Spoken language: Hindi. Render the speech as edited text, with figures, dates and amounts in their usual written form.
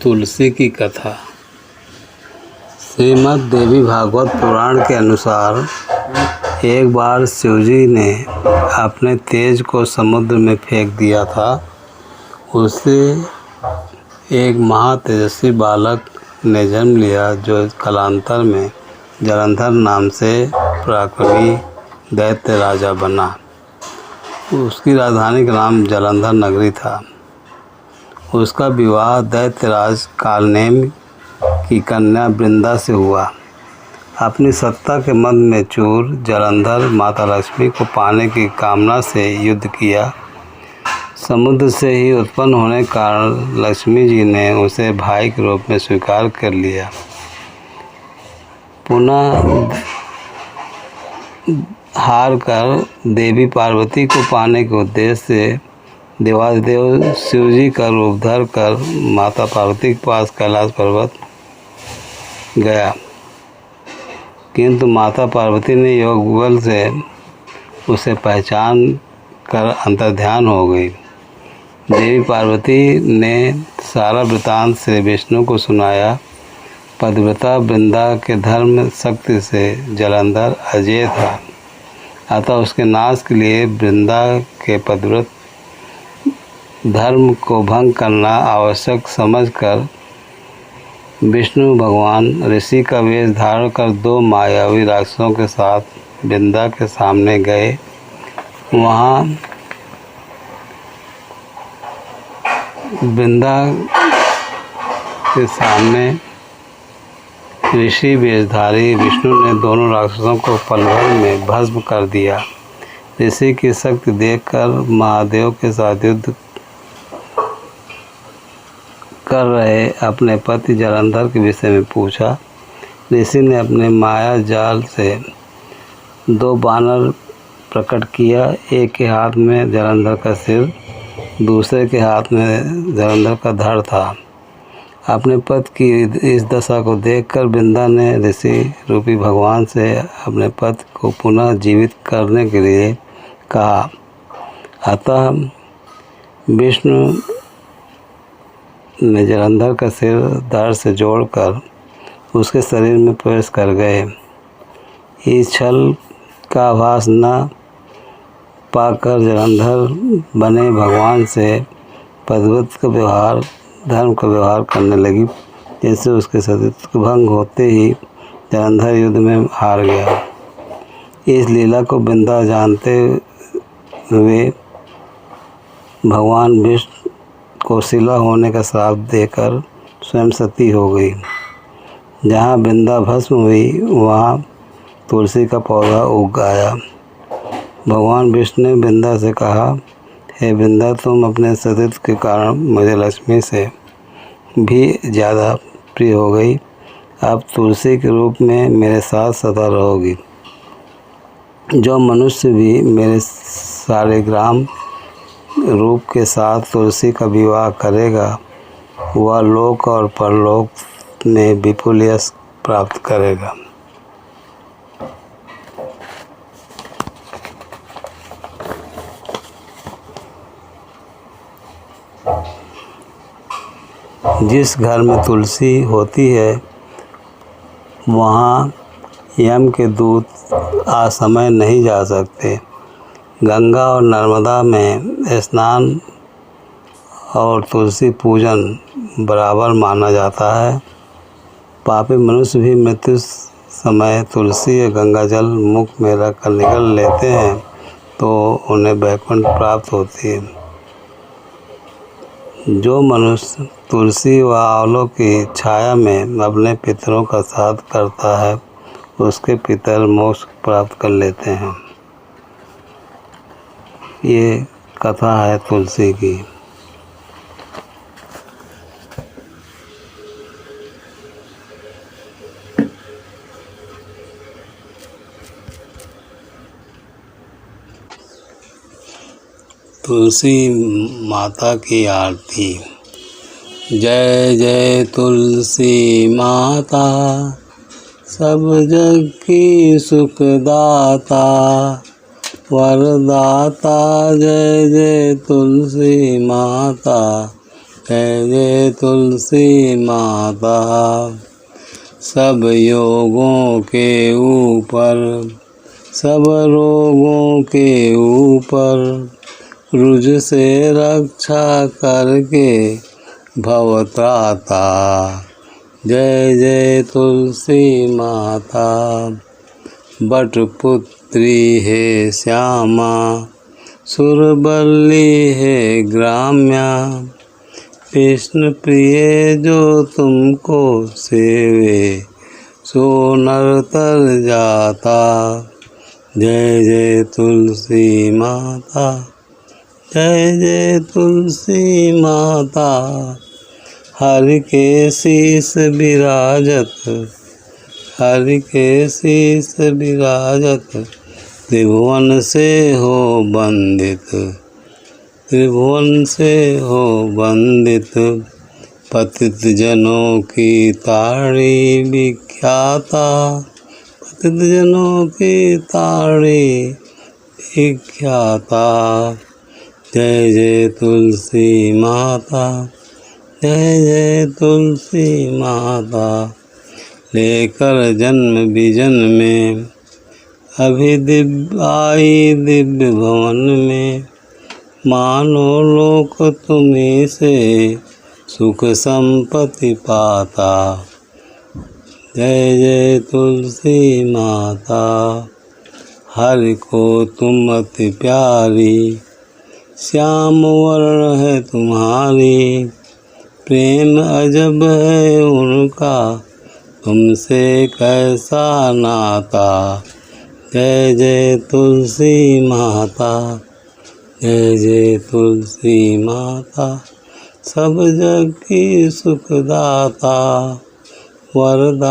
तुलसी की कथा। श्रीमद् देवी भागवत पुराण के अनुसार एक बार शिवजी ने अपने तेज को समुद्र में फेंक दिया था। उससे एक महातेजस्वी बालक ने जन्म लिया जो कालांतर में जलंधर नाम से पराक्रमी दैत्य राजा बना। उसकी राजधानी का नाम जलंधर नगरी था। उसका विवाह दैत्यराज कालनेम की कन्या वृंदा से हुआ। अपनी सत्ता के मद में चूर जलंधर माता लक्ष्मी को पाने की कामना से युद्ध किया। समुद्र से ही उत्पन्न होने के कारण लक्ष्मी जी ने उसे भाई के रूप में स्वीकार कर लिया। पुनः हार कर देवी पार्वती को पाने के उद्देश्य से देवाधिदेव शिवजी का रूप धर कर माता पार्वती के पास कैलाश पर्वत गया, किंतु माता पार्वती ने योग बल से उसे पहचान कर अंतर्ध्यान हो गई। देवी पार्वती ने सारा वृतांत श्री विष्णु को सुनाया। पतिव्रता वृंदा के धर्म शक्ति से जलंधर अजेय था, अतः उसके नाश के लिए वृंदा के पतिव्रत धर्म को भंग करना आवश्यक समझकर विष्णु भगवान ऋषि का वेश धारण कर दो मायावी राक्षसों के साथ वृंदा के सामने गए। वहाँ वृंदा के सामने ऋषि वेशधारी विष्णु ने दोनों राक्षसों को पल भर में भस्म कर दिया। ऋषि की शक्ति देखकर महादेव के साथ युद्ध कर रहे अपने पति जलंधर के विषय में पूछा। ऋषि ने अपने माया जाल से दो बानर प्रकट किया। एक के हाथ में जलंधर का सिर, दूसरे के हाथ में जलंधर का धड़ था। अपने पति की इस दशा को देखकर वृंदा ने ऋषि रूपी भगवान से अपने पति को पुनः जीवित करने के लिए कहा। अतः विष्णु ने जलंधर का सिर धड़ से जोड़कर उसके शरीर में प्रवेश कर गए। इस छल का आभास न पाकर जलंधर बने भगवान से पतिव्रत का व्यवहार धर्म का व्यवहार करने लगी, जिससे उसके सतीत्व का भंग होते ही जलंधर युद्ध में हार गया। इस लीला को वृंदा जानते हुए भगवान विष्णु को शिला होने का श्राप देकर स्वयं सती हो गई। जहाँ वृंदा भस्म हुई वहाँ तुलसी का पौधा उग आया। भगवान विष्णु ने वृंदा से कहा, हे वृंदा, तुम अपने सतीत्व के कारण मुझे लक्ष्मी से भी ज़्यादा प्रिय हो गई। अब तुलसी के रूप में मेरे साथ सदा रहोगी। जो मनुष्य भी मेरे शालिग्राम रूप के साथ तुलसी का विवाह करेगा वह लोक और परलोक में विपुल यश प्राप्त करेगा। जिस घर में तुलसी होती है वहाँ यम के दूत असमय नहीं जा सकते। गंगा और नर्मदा में स्नान और तुलसी पूजन बराबर माना जाता है। पापी मनुष्य भी मृत्यु समय तुलसी या गंगा जल मुख में रखकर निकल लेते हैं तो उन्हें वैकुंठ प्राप्त होती है। जो मनुष्य तुलसी व आंवलों की छाया में अपने पितरों का श्राद्ध करता है उसके पितर मोक्ष प्राप्त कर लेते हैं। ये कथा है तुलसी की। तुलसी माता की आरती। जय जय तुलसी माता, सब जग की सुखदाता, वरदाता। जय जय तुलसी माता, जय जय तुलसी माता। सब योगों के ऊपर, सब रोगों के ऊपर, रुझ से रक्षा करके भवत्राता। जय जय तुलसी माता। बटपुत्री है श्यामा, सुरबल्ली है ग्राम्या, कृष्ण प्रिय जो तुमको सेवे, सो नर तर जाता। जय जय तुलसी माता। जय जय तुलसी माता। हरि के शीस विराजत, हरि के शीस विराजत, त्रिभुवन से हो वंदित, त्रिभुवन से हो वंदित। पतित जनों की ताड़ी विख्याता, पतित जनों की ताड़ी विख्याता। जय जय तुलसी माता। जय जय तुलसी माता। लेकर जन्म विजन में अभी आई दिव्य भवन में, मानो लोक तुम्हीं से सुख संपत्ति पाता। जय जय तुलसी माता। हरि को तुम अति प्यारी, श्याम वर्ण है तुम्हारी, प्रेम अजब है उनका, तुमसे कैसा नाता। जय जय तुलसी माता। जय जय तुलसी माता। सब जग की सुखदाता, वरदा।